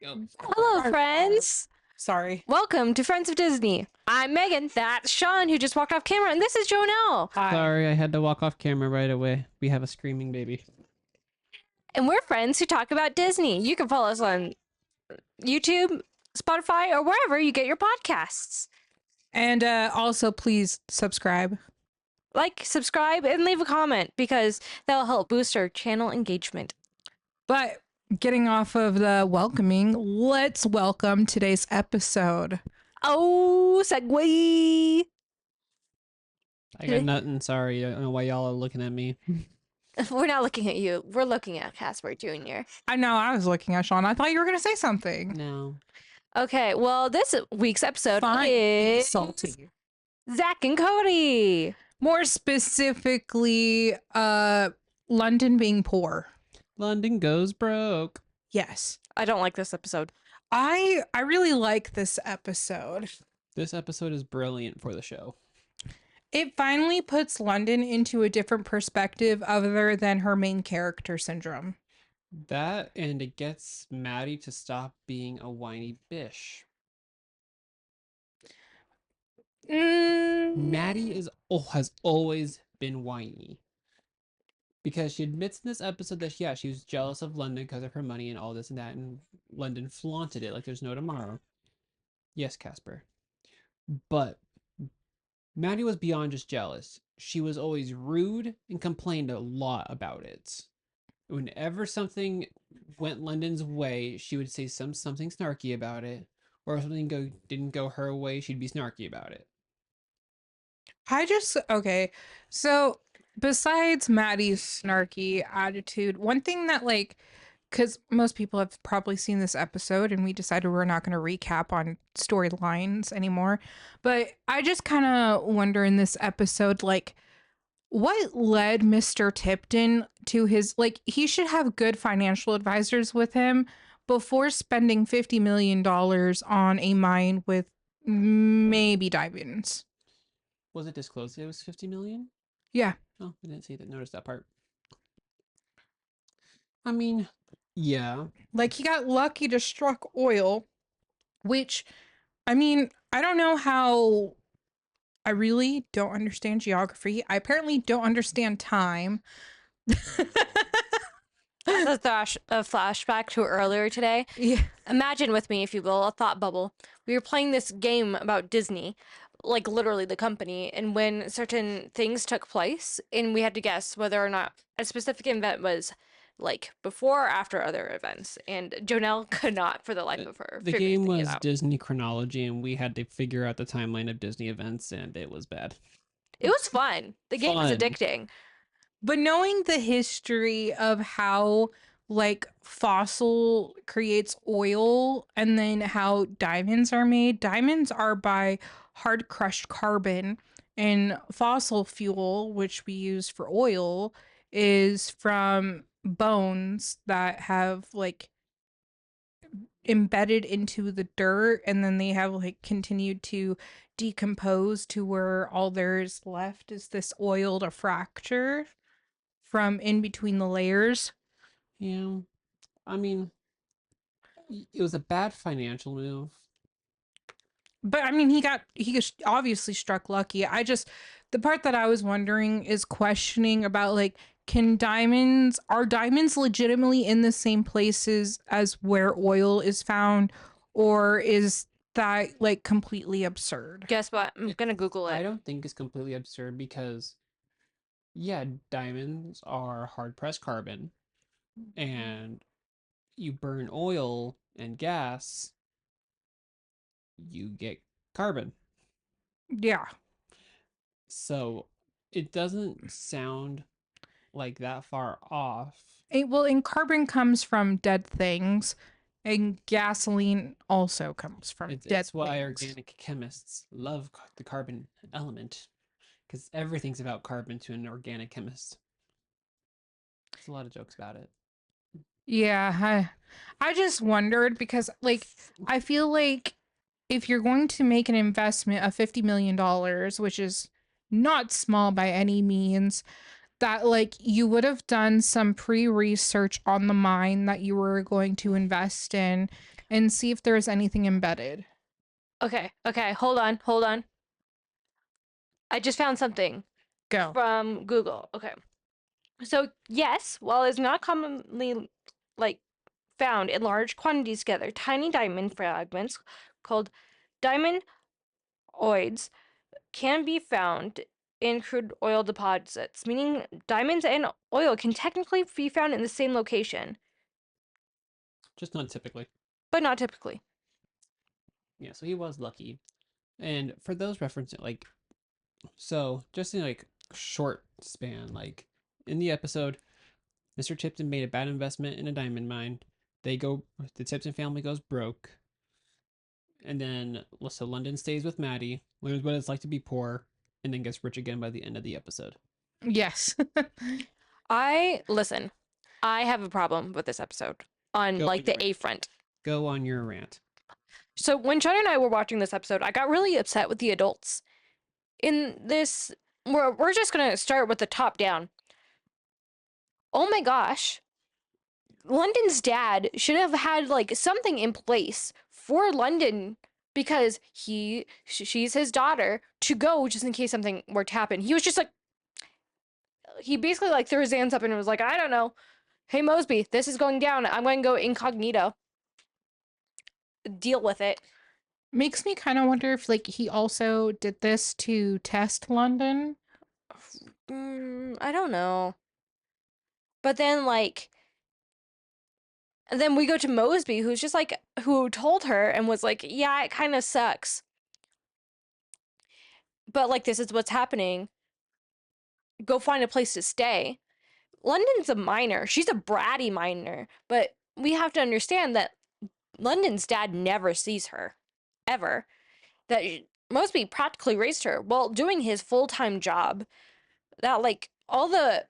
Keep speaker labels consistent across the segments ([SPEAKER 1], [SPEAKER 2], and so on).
[SPEAKER 1] Hello, friends.
[SPEAKER 2] Sorry.
[SPEAKER 1] Welcome to Friends of Disney. I'm Megan. That's Sean, who just walked off camera, and this is Jonelle.
[SPEAKER 2] Hi.
[SPEAKER 3] Sorry, I had to walk off camera right away. We have a screaming baby.
[SPEAKER 1] And we're friends who talk about Disney. You can follow us on YouTube, Spotify, or wherever you get your podcasts.
[SPEAKER 2] And also, please subscribe.
[SPEAKER 1] Like, subscribe, and leave a comment because that'll help boost our channel engagement.
[SPEAKER 2] But getting off of the welcoming, let's welcome today's episode.
[SPEAKER 1] Oh, segue.
[SPEAKER 3] I got nothing. Sorry. I don't know why y'all are looking at me.
[SPEAKER 1] We're not looking at you. We're looking at Casper Jr.
[SPEAKER 2] I know, I was looking at Sean. I thought you were going to say something.
[SPEAKER 3] No.
[SPEAKER 1] Okay, well, this week's episode
[SPEAKER 2] Fine.
[SPEAKER 1] is
[SPEAKER 2] Salty.
[SPEAKER 1] Zack and Cody.
[SPEAKER 2] More specifically, London being poor.
[SPEAKER 3] London goes broke.
[SPEAKER 2] Yes.
[SPEAKER 1] I don't like this episode.
[SPEAKER 2] I really like this episode.
[SPEAKER 3] This episode is brilliant for the show.
[SPEAKER 2] It finally puts London into a different perspective other than her main character syndrome.
[SPEAKER 3] That, and it gets Maddie to stop being a whiny bish. Maddie has always been whiny. Because she admits in this episode that, yeah, she was jealous of London because of her money and all this and that, and London flaunted it like there's no tomorrow. Yes, Casper. But Maddie was beyond just jealous. She was always rude and complained a lot about it. Whenever something went London's way, she would say something snarky about it. Or if something didn't go her way, she'd be snarky about it.
[SPEAKER 2] Okay, so besides Maddie's snarky attitude, one thing that, like, because most people have probably seen this episode and we decided we're not going to recap on storylines anymore, but I just kind of wonder in this episode, like, what led Mr. Tipton to his, like, he should have good financial advisors with him before spending $50 million on a mine with maybe diamonds.
[SPEAKER 3] Was it disclosed it was 50 million?
[SPEAKER 2] Yeah.
[SPEAKER 3] Oh, I didn't see that. Notice that part. I mean, yeah.
[SPEAKER 2] Like, he got lucky to struck oil, which, I mean, I don't know how. I really don't understand geography. I apparently don't understand time.
[SPEAKER 1] That's a flashback to earlier today.
[SPEAKER 2] Yeah.
[SPEAKER 1] Imagine with me, if you will, a thought bubble. We were playing this game about Disney, like literally the company, and when certain things took place, and we had to guess whether or not a specific event was like before or after other events, and Jonelle could not for the life of her.
[SPEAKER 3] The game was Disney chronology, and we had to figure out the timeline of Disney events, and it was bad.
[SPEAKER 1] It was fun. The game was addicting.
[SPEAKER 2] But knowing the history of how, like, fossil creates oil and then how diamonds are made, diamonds are by hard crushed carbon, and fossil fuel, which we use for oil, is from bones that have, like, embedded into the dirt, and then they have, like, continued to decompose to where all there's left is this oil to fracture from in between the layers.
[SPEAKER 3] Yeah. I mean, it was a bad financial move.
[SPEAKER 2] But I mean, he obviously struck lucky. The part that I was wondering is questioning about, like, are diamonds legitimately in the same places as where oil is found, or is that, like, completely absurd?
[SPEAKER 1] Guess what? I'm gonna Google it.
[SPEAKER 3] I don't think it's completely absurd because, yeah, diamonds are hard-pressed carbon, and you burn oil and gas, you get carbon.
[SPEAKER 2] Yeah.
[SPEAKER 3] So it doesn't sound like that far off.
[SPEAKER 2] And carbon comes from dead things, and gasoline also comes from dead things.
[SPEAKER 3] That's why organic chemists love the carbon element, because everything's about carbon to an organic chemist. There's a lot of jokes about it.
[SPEAKER 2] Yeah, I just wondered because, like, I feel like if you're going to make an investment of $50 million, which is not small by any means, that, like, you would have done some pre-research on the mine that you were going to invest in, and see if there's anything embedded.
[SPEAKER 1] Okay, hold on. I just found something
[SPEAKER 2] Go.
[SPEAKER 1] from Google. Okay. So, yes, while it's not commonly like found in large quantities together, tiny diamond fragments called diamondoids can be found in crude oil deposits, meaning diamonds and oil can technically be found in the same location,
[SPEAKER 3] Just not typically.
[SPEAKER 1] but not typically.
[SPEAKER 3] Yeah, so he was lucky. And for those referencing, like, so just in like short span, like in the episode, Mr. Tipton made a bad investment in a diamond mine. The Tipton family goes broke. And then, so London stays with Maddie, learns what it's like to be poor, and then gets rich again by the end of the episode.
[SPEAKER 2] Yes.
[SPEAKER 1] Listen, I have a problem with this episode on
[SPEAKER 3] Go
[SPEAKER 1] like
[SPEAKER 3] on
[SPEAKER 1] the
[SPEAKER 3] your
[SPEAKER 1] A
[SPEAKER 3] rant.
[SPEAKER 1] front.
[SPEAKER 3] Go on your rant.
[SPEAKER 1] So when Chad and I were watching this episode, I got really upset with the adults. In this, we're just gonna start with the top down. Oh my gosh, London's dad should have had like something in place for London because she's his daughter to go just in case something were to happen. He was just like, he basically like threw his hands up and was like, I don't know. Hey Mosby, this is going down. I'm going to go incognito. Deal with it.
[SPEAKER 2] Makes me kind of wonder if like he also did this to test London.
[SPEAKER 1] I don't know. But then like, and then we go to Mosby, who's just like, who told her and was like, yeah, it kind of sucks. But like, this is what's happening. Go find a place to stay. London's a minor. She's a bratty minor. But we have to understand that London's dad never sees her. Ever. That Mosby practically raised her while doing his full-time job. That like all the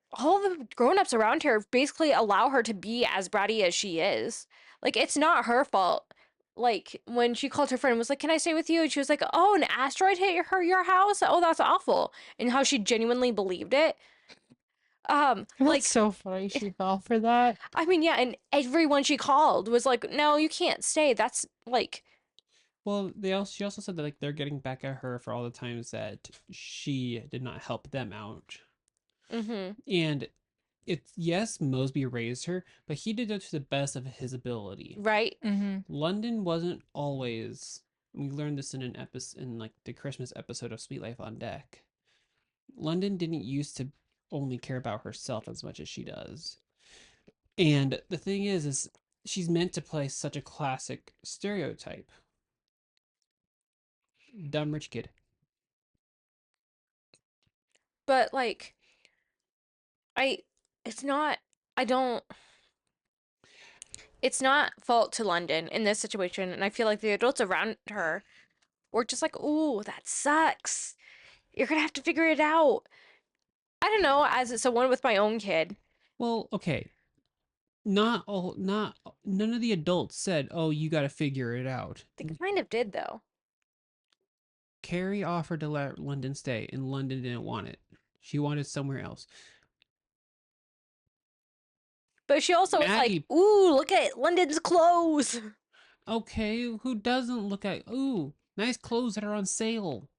[SPEAKER 1] grown-ups around her basically allow her to be as bratty as she is. Like it's not her fault. Like when she called her friend and was like, "Can I stay with you?" And she was like, "Oh, an asteroid hit your house? Oh, that's awful." And how she genuinely believed it.
[SPEAKER 2] That's
[SPEAKER 1] Like
[SPEAKER 2] so funny. She fell for that.
[SPEAKER 1] I mean, yeah, and everyone she called was like, "No, you can't stay." That's like
[SPEAKER 3] Well, she also said that like they're getting back at her for all the times that she did not help them out. And it's, yes, Mosby raised her, but he did it to the best of his ability.
[SPEAKER 1] right.
[SPEAKER 3] London wasn't always. We learned this in an episode in like the Christmas episode of Sweet Life on Deck. London didn't used to only care about herself as much as she does. And the thing is she's meant to play such a classic stereotype. Dumb rich kid.
[SPEAKER 1] But like it's not I don't it's not fault to London in this situation, and I feel like the adults around her were just like, "Ooh, that sucks. You're gonna have to figure it out." I don't know, as someone with my own kid.
[SPEAKER 3] Well, okay. None of the adults said, "Oh, you got to figure it out."
[SPEAKER 1] They kind of did though.
[SPEAKER 3] Carrie offered to let London stay, and London didn't want it. She wanted somewhere else.
[SPEAKER 1] But she also was
[SPEAKER 3] Maddie-
[SPEAKER 1] like, "Ooh, look at London's clothes."
[SPEAKER 3] Okay, who doesn't look at, ooh, nice clothes that are on sale?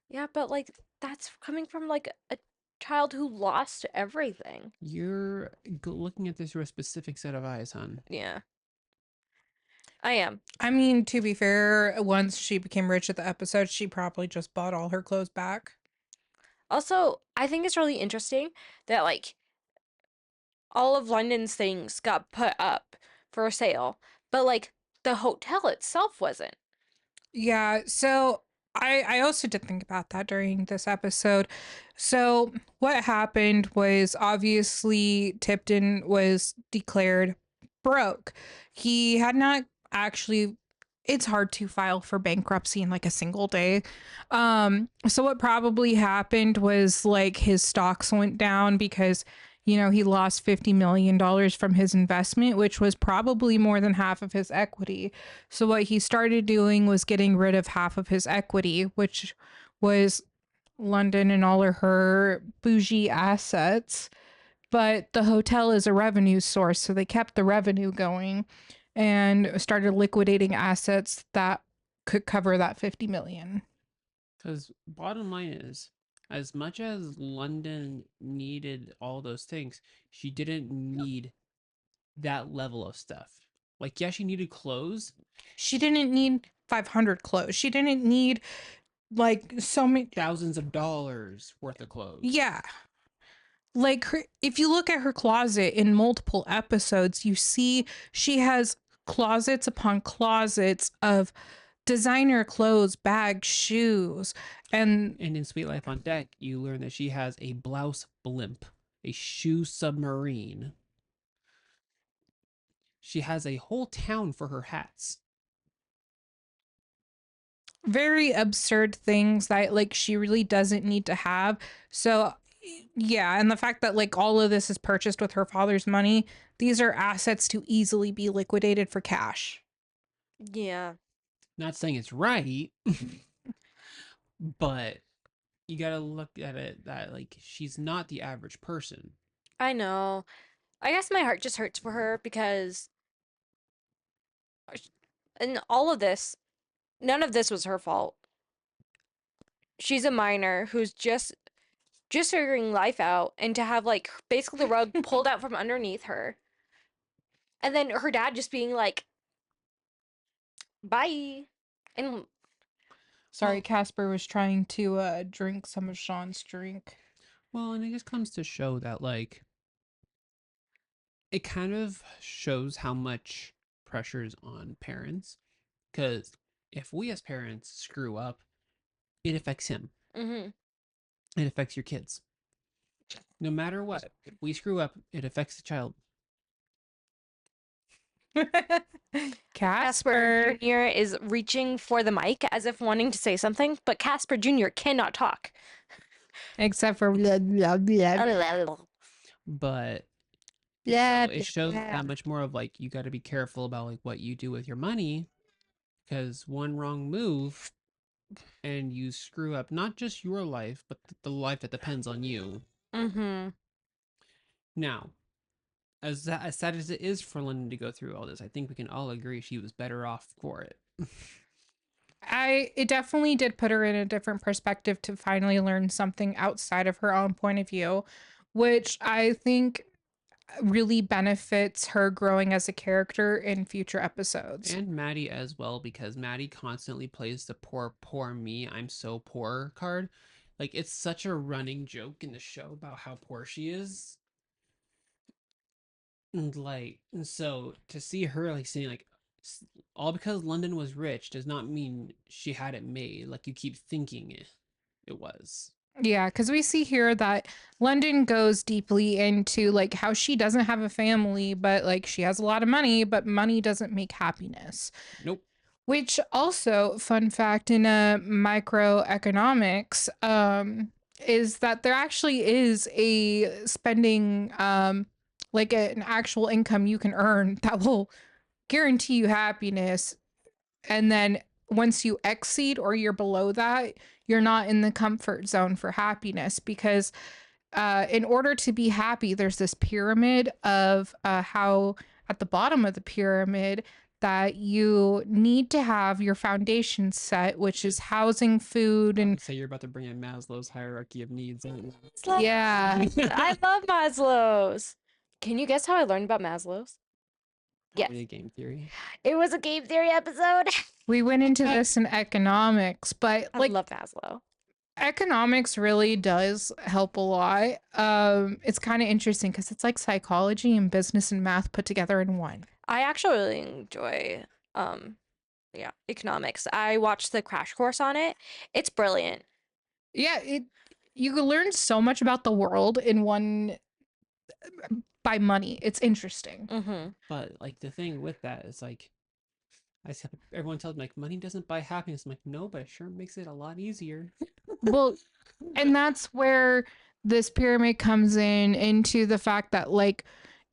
[SPEAKER 1] Yeah, but like that's coming from like a child who lost everything.
[SPEAKER 3] You're looking at this through a specific set of eyes, hon.
[SPEAKER 1] Yeah. I am.
[SPEAKER 2] I mean, to be fair, once she became rich at the episode, she probably just bought all her clothes back.
[SPEAKER 1] Also, I think it's really interesting that like all of London's things got put up for sale, but like the hotel itself wasn't.
[SPEAKER 2] Yeah, so I also did think about that during this episode. So what happened was obviously Tipton was declared broke. He had not actually, it's hard to file for bankruptcy in like a single day. So what probably happened was like his stocks went down because he lost $50 million from his investment, which was probably more than half of his equity. So what he started doing was getting rid of half of his equity, which was London and all of her bougie assets. But the hotel is a revenue source, so they kept the revenue going. and started liquidating assets that could cover that 50 million.
[SPEAKER 3] Because bottom line is, as much as London needed all those things, she didn't need that level of stuff. Like, yeah, she needed clothes.
[SPEAKER 2] She didn't need 500 clothes. She didn't need like so many
[SPEAKER 3] Thousands of dollars worth of clothes.
[SPEAKER 2] Yeah. Like if you look at her closet in multiple episodes, you see she has closets upon closets of designer clothes, bags, shoes, and
[SPEAKER 3] in Sweet Life on Deck, you learn that she has a blouse blimp, a shoe submarine. She has a whole town for her hats.
[SPEAKER 2] very absurd things that like she really doesn't need to have. So yeah, and the fact that like all of this is purchased with her father's money, these are assets to easily be liquidated for cash.
[SPEAKER 1] Yeah.
[SPEAKER 3] Not saying it's right, but you gotta look at it that like she's not the average person.
[SPEAKER 1] I know. I guess my heart just hurts for her because in all of this, none of this was her fault. She's a minor who's just figuring life out, and to have like basically the rug pulled out from underneath her. And then her dad just being like, "Bye." And
[SPEAKER 2] Sorry,
[SPEAKER 3] Well-
[SPEAKER 2] Casper was trying to drink some of Sean's drink.
[SPEAKER 3] Well, and it just comes to show that like it kind of shows how much pressure is on parents. Because if we as parents screw up, it affects him.
[SPEAKER 1] mhm.
[SPEAKER 3] It affects your kids. No matter what, if we screw up, it affects the child.
[SPEAKER 1] Casper Jr. is reaching for the mic as if wanting to say something, but Casper Jr. cannot talk.
[SPEAKER 2] Except for blah, blah, blah.
[SPEAKER 3] But
[SPEAKER 2] Blah,
[SPEAKER 3] it shows
[SPEAKER 2] blah.
[SPEAKER 3] that much more of like you got to be careful about like what you do with your money, because one wrong move and you screw up not just your life but the life that depends on you.
[SPEAKER 1] Mm-hmm.
[SPEAKER 3] Now, as sad as it is for London to go through all this, I think we can all agree she was better off for it.
[SPEAKER 2] It definitely did put her in a different perspective to finally learn something outside of her own point of view, which I think really benefits her growing as a character in future episodes.
[SPEAKER 3] And Maddie as well, because Maddie constantly plays the poor me, I'm so poor card. Like, it's such a running joke in the show about how poor she is. And so to see her like saying like all because London was rich does not mean she had it made like you keep thinking it was.
[SPEAKER 2] Yeah, because we see here that London goes deeply into like how she doesn't have a family, but like she has a lot of money, but money doesn't make happiness.
[SPEAKER 3] Nope.
[SPEAKER 2] Which also, fun fact in microeconomics, is that there actually is a spending, like an actual income you can earn that will guarantee you happiness. And then once you exceed or you're below that, you're not in the comfort zone for happiness because in order to be happy, there's this pyramid of how at the bottom of the pyramid that you need to have your foundation set, which is housing, food, and
[SPEAKER 3] Say you're about to bring in Maslow's hierarchy of needs.
[SPEAKER 2] yeah.
[SPEAKER 1] I love Maslow's. Can you guess how I learned about Maslow's? Yes.
[SPEAKER 3] Probably a game theory.
[SPEAKER 1] It was a game theory episode.
[SPEAKER 2] We went into this in economics, but
[SPEAKER 1] I
[SPEAKER 2] like
[SPEAKER 1] love Maslow.
[SPEAKER 2] economics really does help a lot. It's kind of interesting because it's like psychology and business and math put together in one.
[SPEAKER 1] I actually really enjoy economics. I watched the crash course on it. It's brilliant.
[SPEAKER 2] Yeah, you can learn so much about the world in one by money. It's interesting.
[SPEAKER 1] Mm-hmm.
[SPEAKER 3] But like the thing with that is like everyone tells me like money doesn't buy happiness. I'm like, no, but it sure makes it a lot easier.
[SPEAKER 2] Well, and that's where this pyramid comes into the fact that like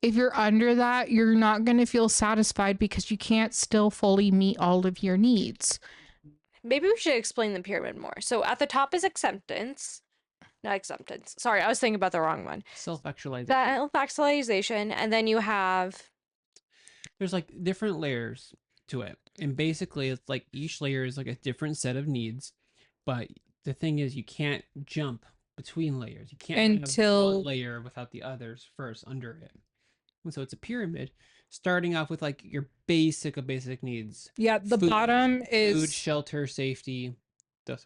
[SPEAKER 2] if you're under that, you're not going to feel satisfied because you can't still fully meet all of your needs.
[SPEAKER 1] Maybe we should explain the pyramid more. So at the top is acceptance. Not acceptance. Sorry, I was thinking about the wrong one.
[SPEAKER 3] Self-actualization.
[SPEAKER 1] Self-actualization, and then you have
[SPEAKER 3] there's like different layers to it, and basically it's like each layer is like a different set of needs, but the thing is you can't jump between layers. You can't have one
[SPEAKER 2] Until
[SPEAKER 3] layer without the others first under it. And so it's a pyramid, starting off with like your basic of basic needs:
[SPEAKER 2] yeah, the
[SPEAKER 3] food,
[SPEAKER 2] bottom
[SPEAKER 3] food,
[SPEAKER 2] is
[SPEAKER 3] shelter, safety.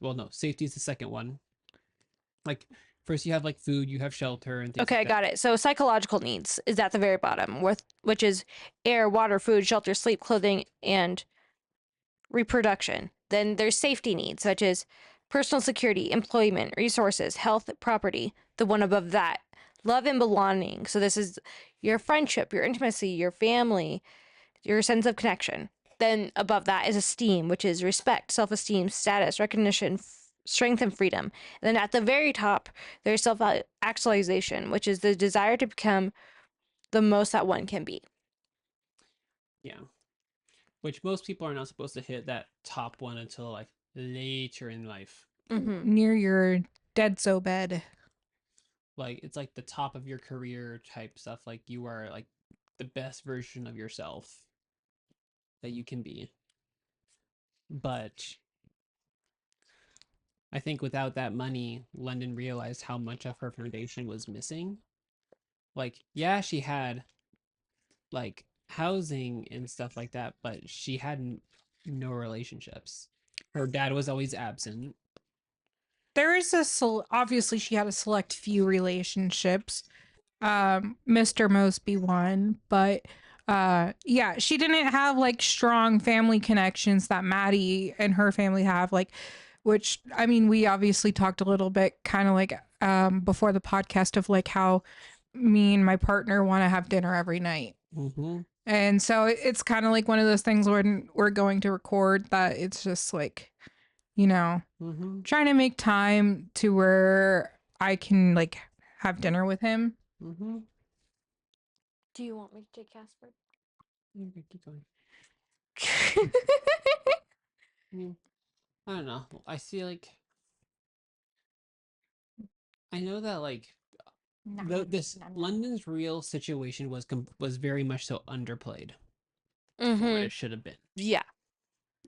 [SPEAKER 3] Well, no, safety is the second one. Like first you have like food, you have shelter and things
[SPEAKER 1] Okay, I
[SPEAKER 3] like that.
[SPEAKER 1] got it. So psychological needs is at the very bottom, with which is air, water, food, shelter, sleep, clothing, and reproduction. Then there's safety needs, such as personal security, employment, resources, health, property. The one above that, love and belonging. So this is your friendship, your intimacy, your family, your sense of connection. Then above that is esteem, which is respect, self-esteem, status, recognition, strength, and freedom. And then at the very top, there's self-actualization, which is the desire to become the most that one can be.
[SPEAKER 3] Yeah. Which most people are not supposed to hit that top one until like later in life.
[SPEAKER 1] Mm-hmm.
[SPEAKER 2] near your dead so bed.
[SPEAKER 3] Like it's like the top of your career type stuff. Like you are like the best version of yourself that you can be. But I think without that money, London realized how much of her foundation was missing. Like, yeah, she had like housing and stuff like that, but she had no relationships. Her dad was always absent.
[SPEAKER 2] There is obviously she had a select few relationships. Mr. Mosby one, but yeah, she didn't have like strong family connections that Maddie and her family have, like, which I mean we obviously talked a little bit kind of like before the podcast of like how me and my partner want to have dinner every night.
[SPEAKER 3] Mm-hmm.
[SPEAKER 2] And so it's kind of like one of those things when we're going to record that it's just like, you know,
[SPEAKER 3] Mm-hmm.
[SPEAKER 2] trying to make time to where I can like have dinner with him.
[SPEAKER 3] Mm-hmm.
[SPEAKER 1] Do you want me to take Casper?
[SPEAKER 3] Keep going. I don't know. I see like I know that like this London's real situation was very much so underplayed for what
[SPEAKER 1] Mm-hmm.
[SPEAKER 3] it should have been.
[SPEAKER 1] Yeah.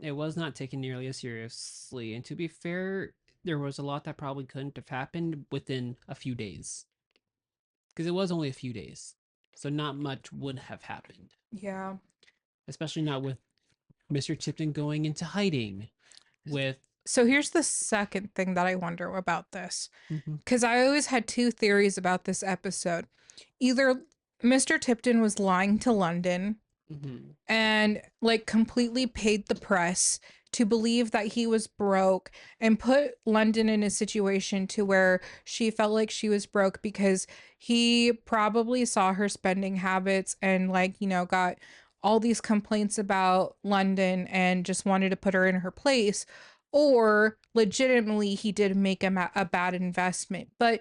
[SPEAKER 3] It was not taken nearly as seriously, and to be fair, there was a lot that probably couldn't have happened within a few days because it was only a few days, so not much would have happened.
[SPEAKER 2] Yeah.
[SPEAKER 3] Especially not with Mr. Tipton going into hiding. With
[SPEAKER 2] So here's the second thing that I wonder about this.
[SPEAKER 3] Mhm.
[SPEAKER 2] Because I always had two theories about this episode. Either Mr. Tipton was lying to London
[SPEAKER 3] Mhm.
[SPEAKER 2] and like completely paid the press to believe that he was broke and put London in a situation to where she felt like she was broke because he probably saw her spending habits and like, you know, got all these complaints about London and just wanted to put her in her place, or legitimately he did make a bad investment. But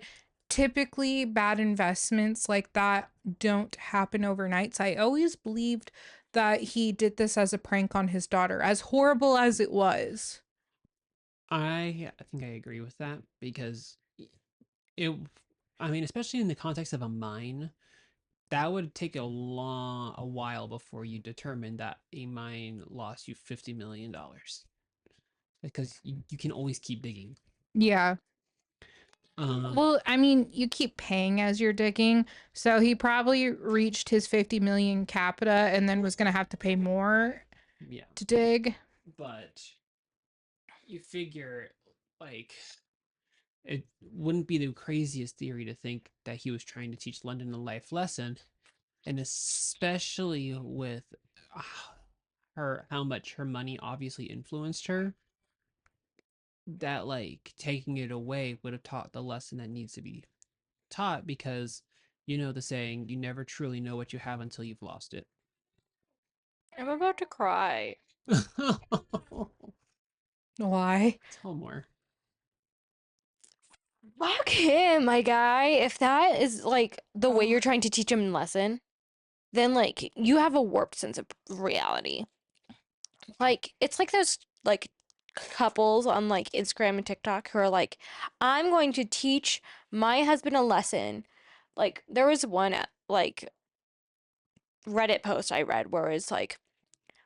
[SPEAKER 2] typically bad investments like that don't happen overnight. So I always believed that he did this as a prank on his daughter, as horrible as it was.
[SPEAKER 3] I think I agree with that because it. I mean, especially in the context of a mine, that would take a while before you determine that a mine lost you $50 million because you can always keep digging.
[SPEAKER 2] Yeah.
[SPEAKER 3] Uh,
[SPEAKER 2] Well, I mean, you keep paying as you're digging. So he probably reached his 50 million capita and then was going to have to pay more
[SPEAKER 3] yeah,
[SPEAKER 2] to dig.
[SPEAKER 3] but you figure like it wouldn't be the craziest theory to think that he was trying to teach London a life lesson, and especially with her how much her money obviously influenced her, that like taking it away would have taught the lesson that needs to be taught, because you know the saying, you never truly know what you have until you've lost it.
[SPEAKER 1] I'm about to cry.
[SPEAKER 2] Why?
[SPEAKER 3] Tell more.
[SPEAKER 1] Fuck him, my guy. If that is like the way you're trying to teach him a lesson, then like you have a warped sense of reality. Like it's like those like couples on like Instagram and TikTok who are like, I'm going to teach my husband a lesson. Like there was one at like Reddit post I read where it's like,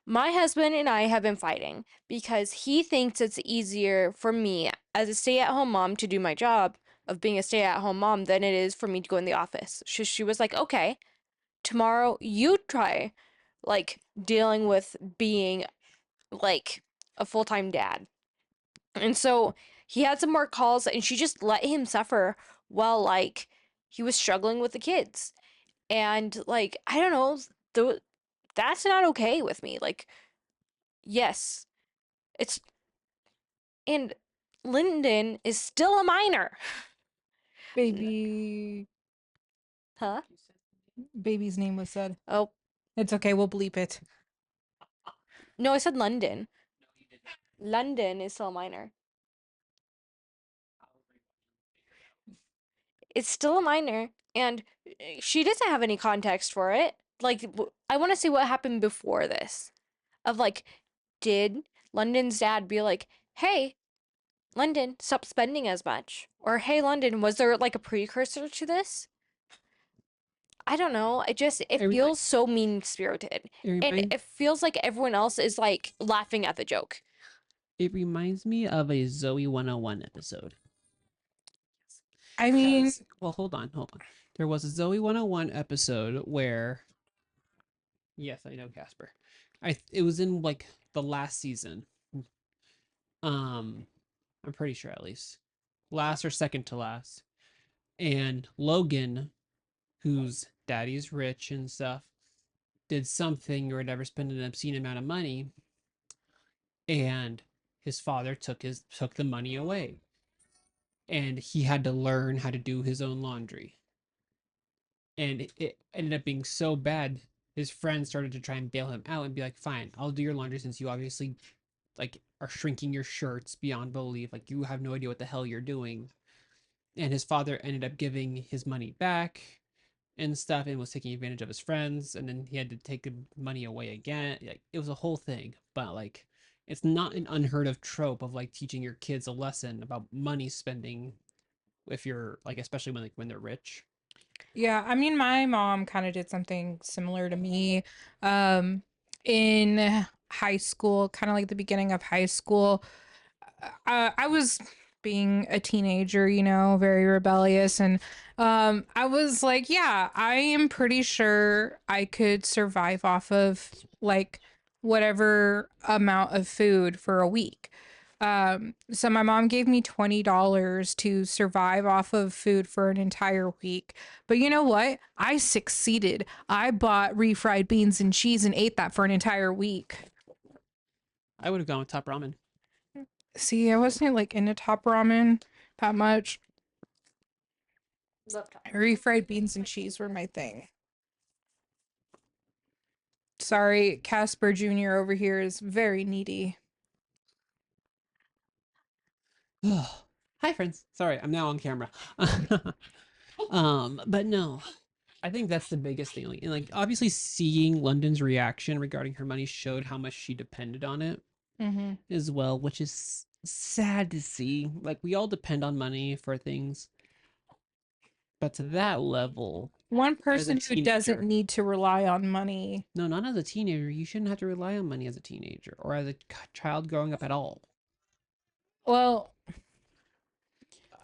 [SPEAKER 1] my husband and I have been fighting because he thinks it's easier for me as a stay-at-home mom to do my job of being a stay-at-home mom than it is for me to go in the office. She was like, okay, tomorrow you try like dealing with being like a full-time dad. And so he had some more calls and she just let him suffer while like he was struggling with the kids. And like, I don't know, that's not okay with me. Like, yes, it's and Lyndon is still a minor.
[SPEAKER 2] Baby,
[SPEAKER 1] Huh?
[SPEAKER 2] baby's name was said.
[SPEAKER 1] Oh,
[SPEAKER 2] It's okay. We'll bleep it.
[SPEAKER 1] no, I said London. London is still a minor. It's still a minor, and she doesn't have any context for it. Like, I want to see what happened before this. Of like, did London's dad be like, hey, London, stop spending as much? Or, hey, London, was there like a precursor to this? I don't know. It
[SPEAKER 3] It,
[SPEAKER 1] feels so mean-spirited.
[SPEAKER 3] it
[SPEAKER 1] And
[SPEAKER 3] reminds
[SPEAKER 1] it feels like everyone else is like laughing at the joke.
[SPEAKER 3] it reminds me of a Zoe 101 episode.
[SPEAKER 2] I mean,
[SPEAKER 3] Well, hold on. There was a Zoe 101 episode where, yes, I know Casper. It was in like the last season. I'm pretty sure at least last or second to last. And Logan, whose daddy's rich and stuff, did something or whatever, spend an obscene amount of money, and his father took the money away, and he had to learn how to do his own laundry. And it ended up being so bad, his friends started to try and bail him out and be like, fine, I'll do your laundry since you obviously like are shrinking your shirts beyond belief, like you have no idea what the hell you're doing. And his father ended up giving his money back and stuff and was taking advantage of his friends, and then he had to take the money away again. Like it was a whole thing. But like it's not an unheard of trope of like teaching your kids a lesson about money spending if you're like, especially when they're rich.
[SPEAKER 2] yeah, I mean, my mom kind of did something similar to me. Um, in high school, kind of like the beginning of high school, I was being a teenager, very rebellious, and I was like, yeah, I am pretty sure I could survive off of like whatever amount of food for a week. So my mom gave me $20 to survive off of food for an entire week. But you know what? I succeeded. I bought refried beans and cheese and ate that for an entire week.
[SPEAKER 3] I would have gone with top ramen.
[SPEAKER 2] See, I wasn't like into top ramen that much. Refried beans and cheese were my thing. Sorry, Casper Jr. over here is very needy.
[SPEAKER 3] Hi friends. Sorry, I'm now on camera. But no, I think that's the biggest thing. Like obviously seeing London's reaction regarding her money showed how much she depended on it
[SPEAKER 2] Mm-hmm.
[SPEAKER 3] as well, which is sad to see. Like we all depend on money for things, but to that level,
[SPEAKER 2] One
[SPEAKER 3] as a
[SPEAKER 2] person who doesn't
[SPEAKER 3] teenager.
[SPEAKER 2] need to rely on money.
[SPEAKER 3] No, not as a teenager. You shouldn't have to rely on money as a teenager or as a child growing up at all.
[SPEAKER 2] Well,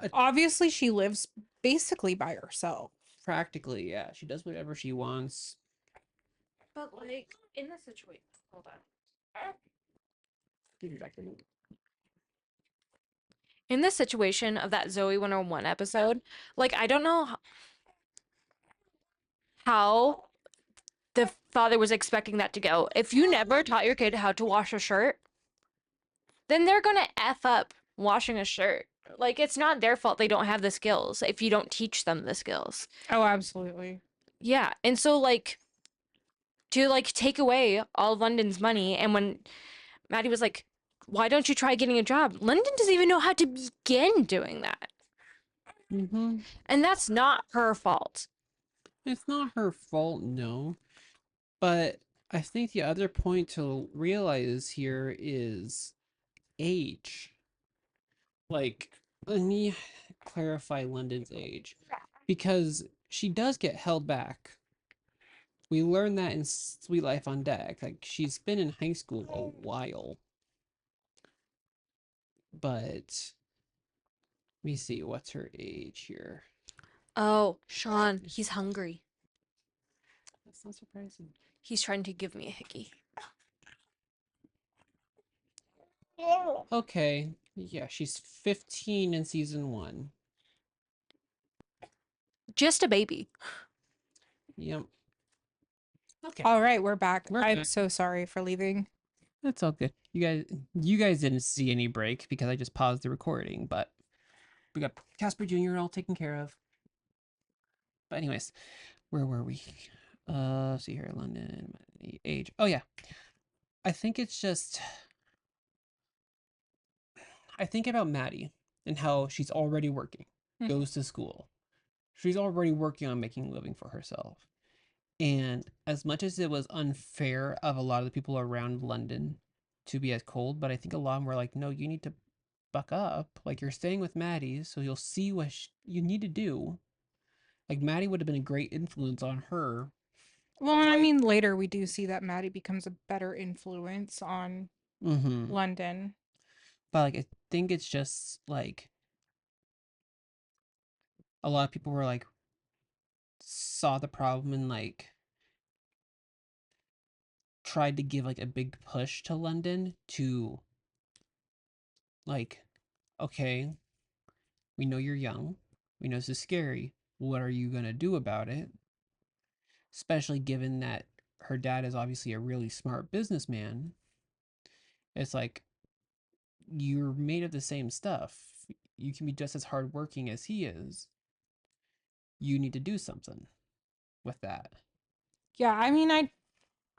[SPEAKER 3] Uh,
[SPEAKER 2] obviously she lives basically by herself.
[SPEAKER 3] Practically, yeah. She does whatever she wants.
[SPEAKER 1] But like in this situation, hold on.
[SPEAKER 3] Give me back the link.
[SPEAKER 1] In this situation of that Zoe 101 episode, like I don't know how the father was expecting that to go. If you never taught your kid how to wash a shirt, then they're gonna F up washing a shirt. Like it's not their fault they don't have the skills if you don't teach them the skills.
[SPEAKER 2] Oh, absolutely.
[SPEAKER 1] Yeah. And so like to like take away all of London's money, and when Maddie was like, why don't you try getting a job? London doesn't even know how to begin doing that.
[SPEAKER 3] Mm-hmm.
[SPEAKER 1] And that's not her fault.
[SPEAKER 3] It's not her fault, no. But I think the other point to realize here is age. Like, let me clarify London's age. Because she does get held back We learned that in Sweet Life on Deck. Like, she's been in high school a while. But let me see, what's her age here?
[SPEAKER 1] Oh, Sean, he's hungry.
[SPEAKER 3] That's not surprising.
[SPEAKER 1] He's trying to give me a hickey.
[SPEAKER 3] Okay, yeah, she's 15 in season 1.
[SPEAKER 1] Just a baby.
[SPEAKER 3] Yep. Okay.
[SPEAKER 2] All right, we're back.
[SPEAKER 3] We're
[SPEAKER 2] I'm
[SPEAKER 3] back.
[SPEAKER 2] so sorry for leaving.
[SPEAKER 3] That's all good. You guys didn't see any break because I just paused the recording, but we got Casper Jr. all taken care of. But anyways, where were we? See here, London, age. Oh yeah. I think it's just I think about Maddie and how she's already working, goes to school. She's already working on making a living for herself. And as much as it was unfair of a lot of the people around London to be as cold, but I think a lot of them were like, no, you need to buck up. Like, you're staying with Maddie, so you'll see what you need to do. Like, Maddie would have been a great influence on her.
[SPEAKER 2] Well, I mean, later we do see that Maddie becomes a better influence on London.
[SPEAKER 3] But, like, I think it's just, like, a lot of people were, like, saw the problem and, like, tried to give, like, a big push to London to, like, okay, we know you're young. We know this is scary. What are you going to do about it? Especially given that her dad is obviously a really smart businessman. It's like, you're made of the same stuff. You can be just as hardworking as he is. You need to do something with that.
[SPEAKER 2] Yeah, I mean,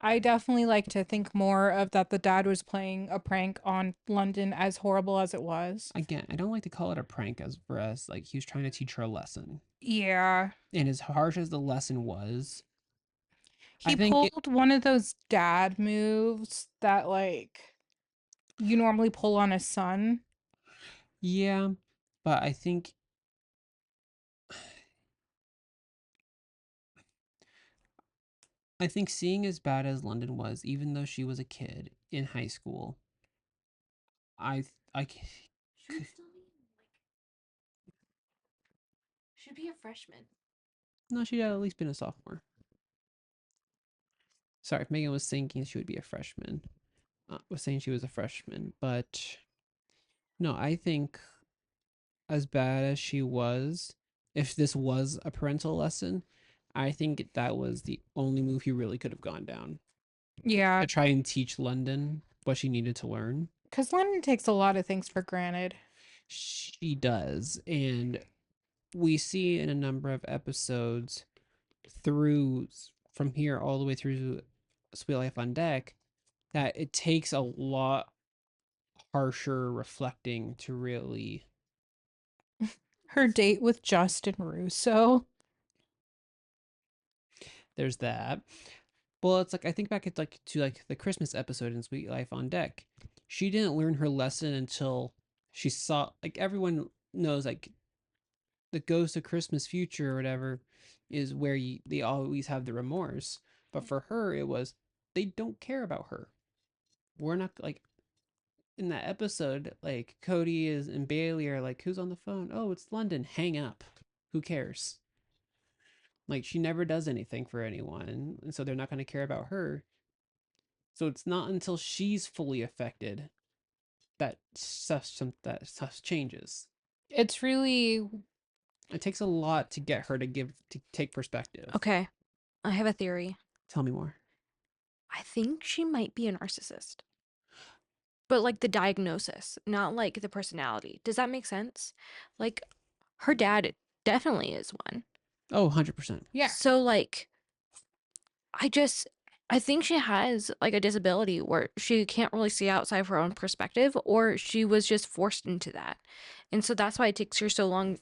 [SPEAKER 2] I definitely like to think more of that the dad was playing a prank on London, as horrible as it was.
[SPEAKER 3] Again, I don't like to call it a prank as for us. Like, he was trying to teach her a lesson.
[SPEAKER 2] Yeah.
[SPEAKER 3] And as harsh as the lesson was,
[SPEAKER 2] He pulled one of those dad moves that, like, you normally pull on a son.
[SPEAKER 3] yeah, but I think seeing as bad as London was, even though she was a kid in high school, I
[SPEAKER 1] Should still be should be a freshman.
[SPEAKER 3] no, she'd at least been a sophomore. Sorry, if Megan was thinking she would be a freshman. Was saying she was a freshman, but no, I think as bad as she was, if this was a parental lesson, I think that was the only move he really could have gone down.
[SPEAKER 2] Yeah.
[SPEAKER 3] To try and teach London what she needed to learn.
[SPEAKER 2] Because London takes a lot of things for granted.
[SPEAKER 3] She does. And we see in a number of episodes through from here all the way through Sweet Life on Deck that it takes a lot harsher reflecting to really
[SPEAKER 2] Her date with Justin Russo.
[SPEAKER 3] there's that. Well, it's like I think back at like to like the Christmas episode in Sweet Life on Deck. She didn't learn her lesson until she saw, like, everyone knows, like, the Ghost of Christmas Future or whatever is where they always have the remorse. But for her, it was they don't care about her. We're not like in that episode, like Cody and Bailey are like, who's on the phone? Oh, it's London. Hang up. Who cares? Like, she never does anything for anyone, and so they're not going to care about her. So it's not until she's fully affected that stuff changes.
[SPEAKER 2] It's really...
[SPEAKER 3] It takes a lot to get her to take perspective.
[SPEAKER 1] Okay, I have a theory.
[SPEAKER 3] Tell me more.
[SPEAKER 1] I think she might be a narcissist. But like the diagnosis, not like the personality. Does that make sense? Like her dad definitely is one.
[SPEAKER 3] Oh, 100%.
[SPEAKER 2] Yeah.
[SPEAKER 1] So like I think she has like a disability where she can't really see outside of her own perspective, or she was just forced into that. And so that's why it takes her so long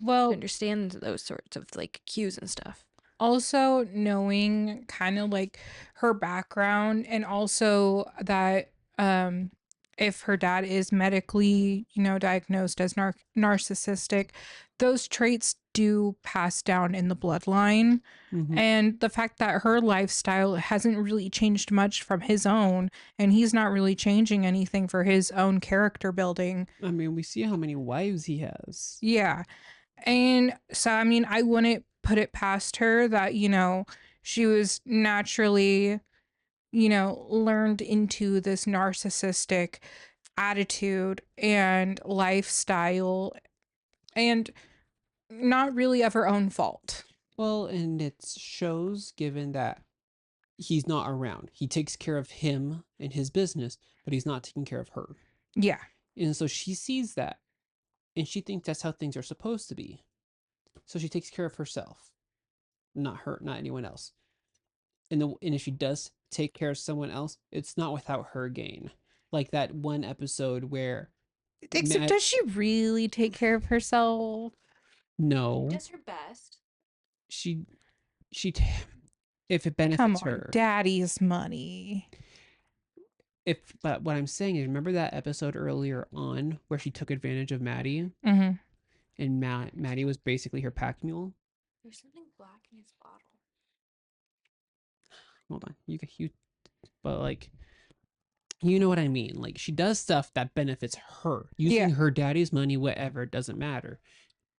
[SPEAKER 1] to understand those sorts of like cues and stuff.
[SPEAKER 2] Also knowing kind of like her background, and also that if her dad is medically, diagnosed as narcissistic, those traits do pass down in the bloodline.
[SPEAKER 3] Mhm.
[SPEAKER 2] And the fact that her lifestyle hasn't really changed much from his own, and he's not really changing anything for his own character building.
[SPEAKER 3] I mean, we see how many wives he has.
[SPEAKER 2] Yeah. And so, I mean, I wouldn't put it past her that, she was naturally, learned into this narcissistic attitude and lifestyle, and not really of her own fault.
[SPEAKER 3] Well, and it shows given that he's not around. He takes care of him and his business, but he's not taking care of her.
[SPEAKER 2] Yeah.
[SPEAKER 3] And so she sees that, and she thinks that's how things are supposed to be. So she takes care of herself, not anyone else. And if she does take care of someone else, it's not without her gain. Like that one episode where
[SPEAKER 2] Except, does she really take care of herself?
[SPEAKER 3] no,
[SPEAKER 1] Does her best.
[SPEAKER 3] she if it benefits
[SPEAKER 2] Come on,
[SPEAKER 3] her.
[SPEAKER 2] daddy's money.
[SPEAKER 3] But what I'm saying is, remember that episode earlier on where she took advantage of Maddie,
[SPEAKER 2] Mm-hmm.
[SPEAKER 3] and Maddie was basically her pack mule.
[SPEAKER 1] There's something black in his bottle.
[SPEAKER 3] Hold on, but like, you know what I mean? Like, she does stuff that benefits her, using her daddy's money, whatever, it doesn't matter.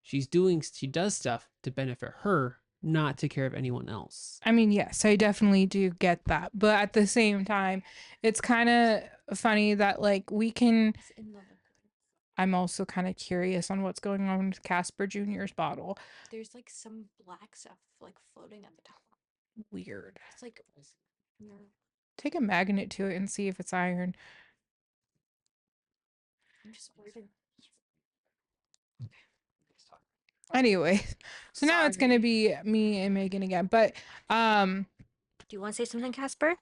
[SPEAKER 3] She does stuff to benefit her, not to care of anyone else.
[SPEAKER 2] I mean, yes, I definitely do get that. But at the same time, it's kind of funny that, like, we can...
[SPEAKER 1] He's in love with her.
[SPEAKER 2] I'm also kind of curious on what's going on with Casper Jr.'s bottle.
[SPEAKER 1] There's, like, some black stuff, like, floating at the top.
[SPEAKER 2] Weird.
[SPEAKER 1] It's like...
[SPEAKER 2] Take a magnet to it and see if it's iron.
[SPEAKER 1] I'm just worried.
[SPEAKER 2] Anyway, so now it's gonna be me and Megan again. But
[SPEAKER 1] do you want to say something, Casper?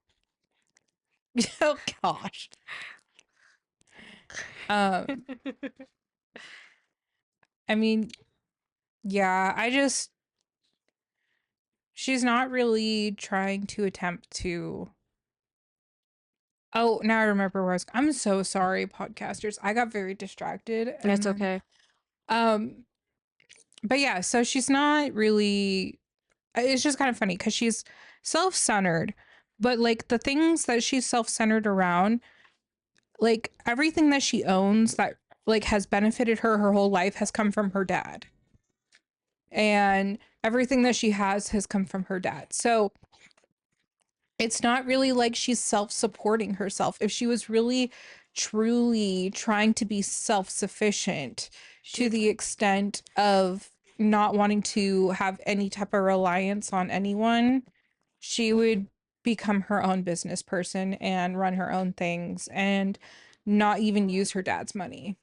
[SPEAKER 2] oh gosh. I mean, yeah, she's not really trying to attempt to... Oh, now I remember where I'm so sorry, podcasters. I got very distracted.
[SPEAKER 1] That's okay.
[SPEAKER 2] But yeah, so she's not really... It's just kind of funny because she's self-centered, but like the things that she's self-centered around, like everything that she owns that like has benefited her whole life has come from her dad. And everything that she has come from her dad. So it's not really like she's self-supporting herself. If she was really truly trying to be self-sufficient to the extent of not wanting to have any type of reliance on anyone, she would become her own business person and run her own things and not even use her dad's money.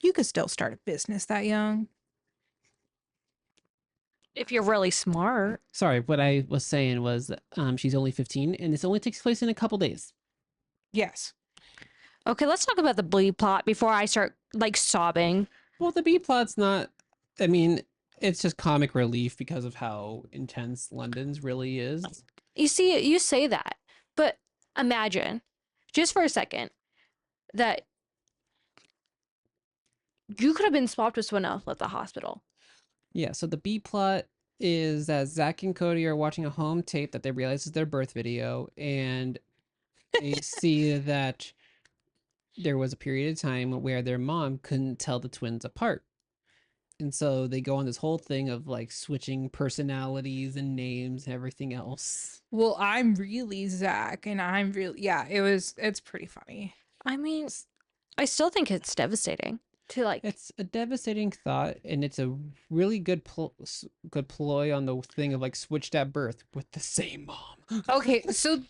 [SPEAKER 2] You could still start a business that young.
[SPEAKER 1] If you're really smart.
[SPEAKER 3] Sorry, what I was saying was she's only 15, and this only takes place in a couple days.
[SPEAKER 2] Yes.
[SPEAKER 1] Okay, let's talk about the B plot before I start, like, sobbing.
[SPEAKER 3] Well, the B plot's not... I mean, it's just comic relief because of how intense London's really is.
[SPEAKER 1] You see, you say that, but imagine, just for a second, that you could have been swapped with someone else at the hospital.
[SPEAKER 3] Yeah, so the B plot is that Zack and Cody are watching a home tape that they realize is their birth video, and they see that there was a period of time where their mom couldn't tell the twins apart. And so they go on this whole thing of like switching personalities and names and everything else.
[SPEAKER 2] Well, I'm really Zack, and I'm really... Yeah, it's pretty funny.
[SPEAKER 1] I mean, I still think it's devastating to, like...
[SPEAKER 3] It's a devastating thought, and it's a really good ploy on the thing of like switched at birth with the same mom.
[SPEAKER 2] Okay, so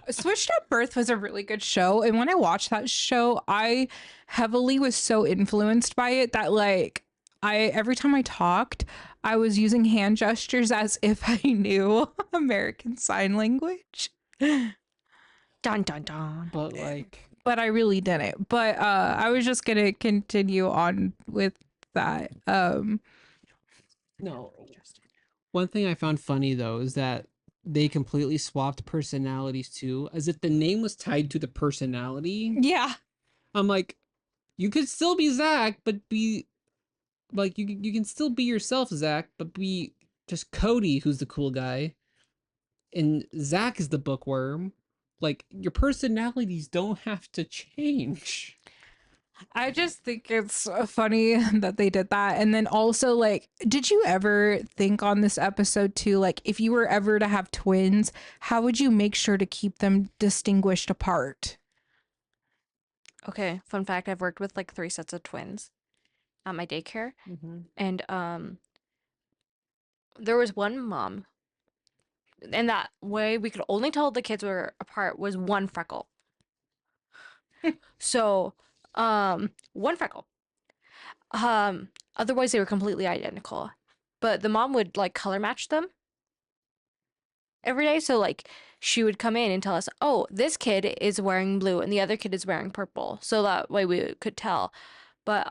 [SPEAKER 2] Switched at Birth was a really good show, and when I watched that show, I heavily was so influenced by it that like every time I talked, I was using hand gestures as if I knew American Sign Language.
[SPEAKER 1] Dun dun dun.
[SPEAKER 3] But
[SPEAKER 2] I really didn't. But I was just gonna continue on with that.
[SPEAKER 3] No. One thing I found funny though is that they completely swapped personalities too, as if the name was tied to the personality.
[SPEAKER 2] Yeah.
[SPEAKER 3] I'm like, you could still be Zack, but be like you can still be yourself, Zack, but be just Cody, who's the cool guy, and Zack is the bookworm. Like your personalities don't have to change.
[SPEAKER 2] I just think it's funny that they did that. And then also, like, did you ever think on this episode too, like, if you were ever to have twins, how would you make sure to keep them distinguished apart?
[SPEAKER 1] Okay, fun fact, I've worked with like 3 sets of twins at my daycare,
[SPEAKER 3] Mm-hmm.
[SPEAKER 1] and there was one mom, and that way we could only tell the kids were apart was one freckle. So, one freckle. Otherwise they were completely identical. But the mom would like color match them every day. So like she would come in and tell us, "Oh, this kid is wearing blue and the other kid is wearing purple." So that way we could tell. But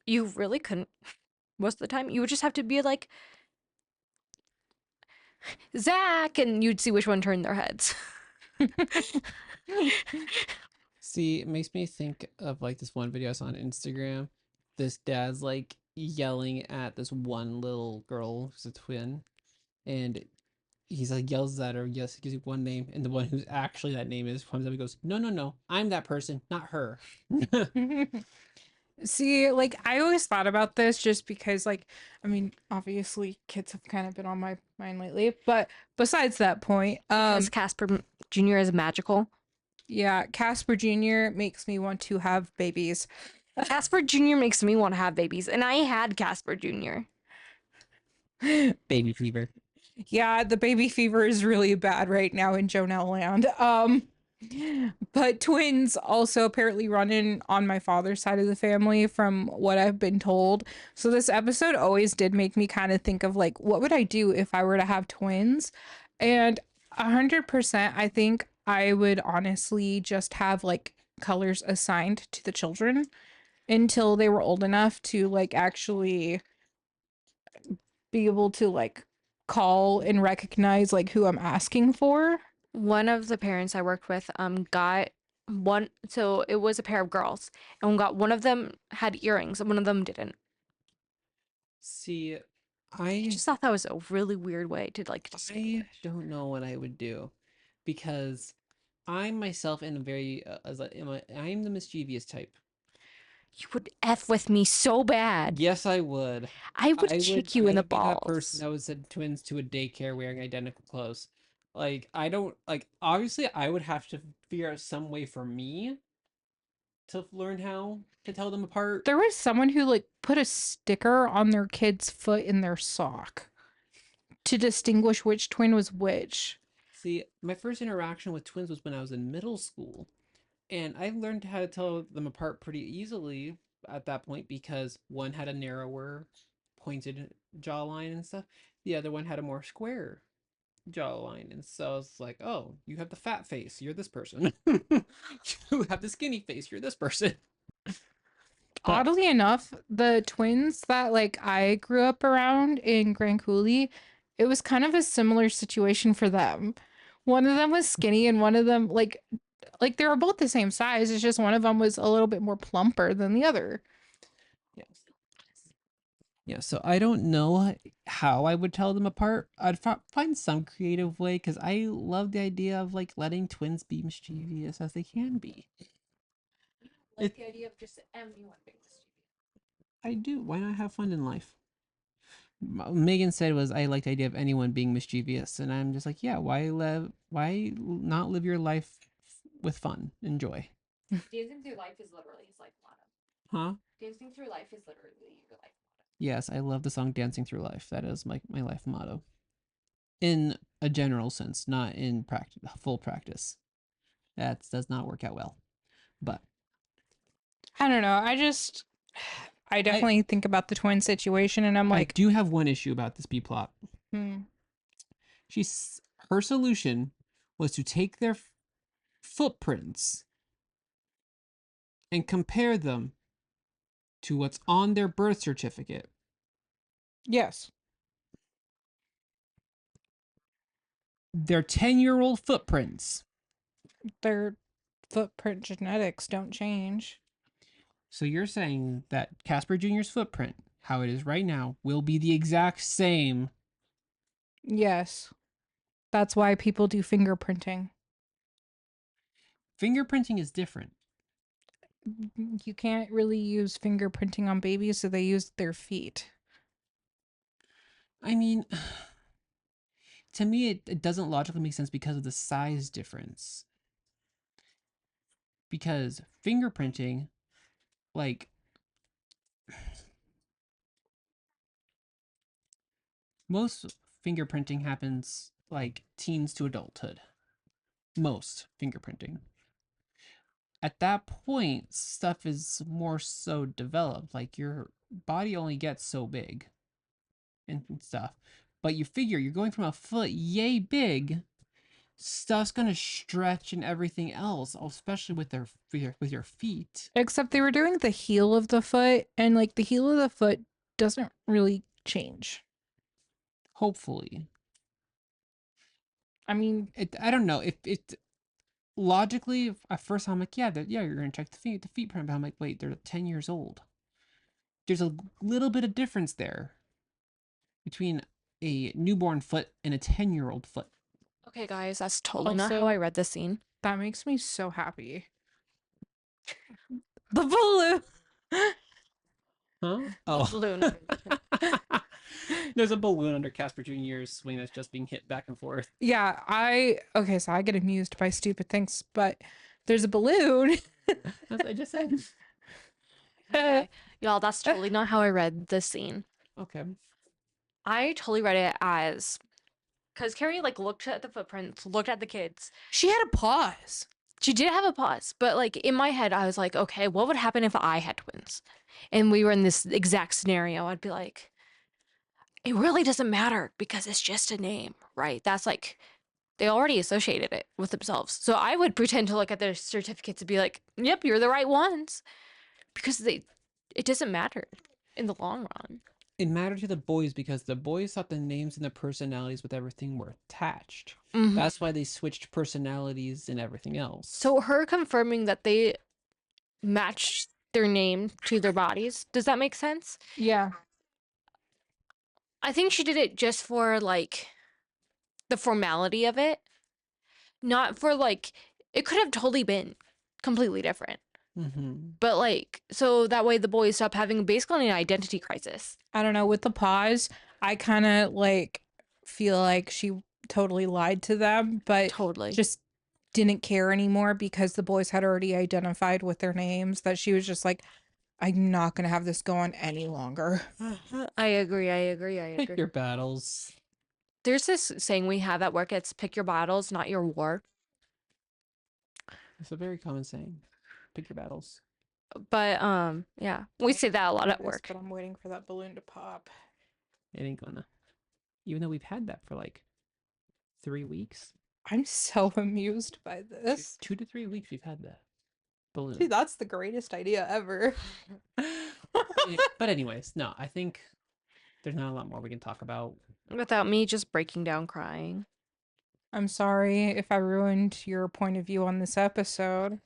[SPEAKER 1] you really couldn't most of the time. You would just have to be like Zack, and you'd see which one turned their heads.
[SPEAKER 3] See, it makes me think of like this one video I saw on Instagram. This dad's like yelling at this one little girl who's a twin, and he's like yells at her. Yes, he gives you one name, and the one who's actually that name is comes up and goes, "No, no, no, I'm that person, not her."
[SPEAKER 2] See, like, I always thought about this just because, like, I mean, obviously kids have kind of been on my mind lately, but besides that point,
[SPEAKER 1] Because Casper Jr. is magical.
[SPEAKER 2] yeah, Casper Jr. makes me want to have babies.
[SPEAKER 1] Casper Jr. makes me want to have babies, and I had Casper Jr.
[SPEAKER 3] Baby fever.
[SPEAKER 2] Yeah, the baby fever is really bad right now in Jonelle land. But twins also apparently run in on my father's side of the family from what I've been told. So this episode always did make me kind of think of like, what would I do if I were to have twins? And 100%, I think I would honestly just have like colors assigned to the children until they were old enough to like actually be able to like call and recognize like who I'm asking for.
[SPEAKER 1] One of the parents I worked with got one, so it was a pair of girls, and got one of them had earrings and one of them didn't.
[SPEAKER 3] See,
[SPEAKER 1] I
[SPEAKER 3] I
[SPEAKER 1] just thought that was a really weird way to like
[SPEAKER 3] I
[SPEAKER 1] distinguish.
[SPEAKER 3] don't know what I would do because I myself am very I'm the mischievous type.
[SPEAKER 1] You would F with me so bad.
[SPEAKER 3] Yes, I would.
[SPEAKER 1] I would kick you in the
[SPEAKER 3] be that person
[SPEAKER 1] balls.
[SPEAKER 3] that would send twins to a daycare wearing identical clothes. Like I don't like obviously I would have to figure out some way for me to learn how to tell them apart.
[SPEAKER 2] There was someone who like put a sticker on their kid's foot in their sock to distinguish which twin was which.
[SPEAKER 3] See, my first interaction with twins was when I was in middle school, and I learned how to tell them apart pretty easily at that point because one had a narrower, pointed jawline and stuff. The other one had a more square jawline, and so it's like, oh, you have the fat face, you're this person. You have the skinny face, you're this person. But
[SPEAKER 2] Oddly enough, the twins that like I grew up around in Grand Coulee, it was kind of a similar situation for them. One of them was skinny and one of them like they were both the same size. It's just one of them was a little bit more plumper than the other.
[SPEAKER 3] yes. Yeah, so I don't know how I would tell them apart. I'd find some creative way because I love the idea of like letting twins be mischievous as they can be. It-
[SPEAKER 1] the idea of just anyone being
[SPEAKER 3] I do. Why not have fun in life? Megan said was I like the idea of anyone being mischievous, and I'm just like, yeah. Why not live your life with fun and joy?
[SPEAKER 1] Dancing through life is literally his life motto.
[SPEAKER 3] Huh?
[SPEAKER 1] Dancing through life is literally your life
[SPEAKER 3] Yes, I love the song "Dancing Through Life." That is my life motto. In a general sense, not in practice, full practice. That does not work out well. But
[SPEAKER 2] I don't know. I definitely think about the twin situation and I'm
[SPEAKER 3] I
[SPEAKER 2] like,
[SPEAKER 3] do have one issue about this B plot.
[SPEAKER 2] hmm.
[SPEAKER 3] Her solution was to take their footprints and compare them to what's on their birth certificate.
[SPEAKER 2] Yes.
[SPEAKER 3] They're 10-year-old footprints.
[SPEAKER 2] They're footprint genetics don't change.
[SPEAKER 3] So you're saying that Casper Jr.'s footprint, how it is right now, will be the exact same.
[SPEAKER 2] Yes. That's why people do fingerprinting.
[SPEAKER 3] Fingerprinting is different.
[SPEAKER 2] You can't really use fingerprinting on babies, so they use their feet.
[SPEAKER 3] I mean, to me, it doesn't logically make sense because of the size difference. Because fingerprinting, like, most fingerprinting happens like teens to adulthood. Most fingerprinting. At that point, stuff is more so developed. Like, your body only gets so big and stuff. But you figure you're going from a foot yay big, stuff's gonna stretch and everything else, especially with your feet.
[SPEAKER 2] Except they were doing the heel of the foot, and like the heel of the foot doesn't really change.
[SPEAKER 3] Hopefully,
[SPEAKER 2] I mean,
[SPEAKER 3] I don't know if it logically at first I'm like, yeah, you're gonna check the feet print, but I'm like, wait, they're 10 years old. There's a little bit of difference there between a newborn foot and a 10-year-old foot.
[SPEAKER 1] Okay, guys, that's totally not
[SPEAKER 2] Also-
[SPEAKER 1] how I read the scene.
[SPEAKER 2] that makes me so happy. The balloon.
[SPEAKER 3] Huh?
[SPEAKER 1] The
[SPEAKER 3] Oh.
[SPEAKER 1] balloon.
[SPEAKER 3] There's a balloon under Casper Jr.'s swing that's just being hit back and forth.
[SPEAKER 2] Yeah, okay, so I get amused by stupid things, but there's a balloon.
[SPEAKER 3] As I just said.
[SPEAKER 1] Okay. Y'all, that's totally not how I read the scene.
[SPEAKER 3] Okay.
[SPEAKER 1] I totally read it as because Carrie like looked at the footprints, looked at the kids.
[SPEAKER 2] She had a pause.
[SPEAKER 1] She did have a pause, but like in my head, I was like, okay, what would happen if I had twins, and we were in this exact scenario? I'd be like, it really doesn't matter because it's just a name, right? That's like they already associated it with themselves. So I would pretend to look at their certificates and be like, yep, you're the right ones, because it doesn't matter in the long run.
[SPEAKER 3] It mattered to the boys because the boys thought the names and the personalities with everything were attached.
[SPEAKER 1] Mhm.
[SPEAKER 3] That's why they switched personalities and everything else.
[SPEAKER 1] So her confirming that they matched their name to their bodies, does that make sense?
[SPEAKER 2] Yeah.
[SPEAKER 1] I think she did it just for like the formality of it, not for like it could have totally been completely different.
[SPEAKER 3] Mm-hmm.
[SPEAKER 1] But like so that way the boys stop having basically an identity crisis.
[SPEAKER 2] I don't know, with the pause, I kind of like feel like she totally lied to them, but
[SPEAKER 1] Totally.
[SPEAKER 2] just didn't care anymore because the boys had already identified with their names, that she was just like, I'm not going to have this go on any longer.
[SPEAKER 1] I agree.
[SPEAKER 3] Pick your battles.
[SPEAKER 1] There's this saying we have at work, it's pick your battles, not your war.
[SPEAKER 3] It's a very common saying. Pick your battles.
[SPEAKER 1] But yeah, we say that a lot at work.
[SPEAKER 2] But I'm waiting for that balloon to pop.
[SPEAKER 3] It ain't gonna. Even though we've had that for like 3 weeks.
[SPEAKER 2] I'm so amused by this.
[SPEAKER 3] 2 to 3 weeks we've had that balloon.
[SPEAKER 2] Dude, that's the greatest idea ever.
[SPEAKER 3] But anyways, no, I think there's not a lot more we can talk about.
[SPEAKER 1] Without me just breaking down crying.
[SPEAKER 2] I'm sorry if I ruined your point of view on this episode.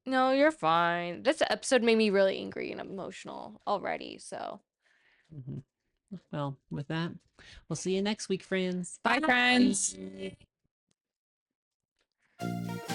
[SPEAKER 1] No, you're fine. This episode made me really angry and emotional already, so.
[SPEAKER 3] Mm-hmm. Well, with that, we'll see you next week, friends.
[SPEAKER 2] Bye, friends.
[SPEAKER 1] Bye.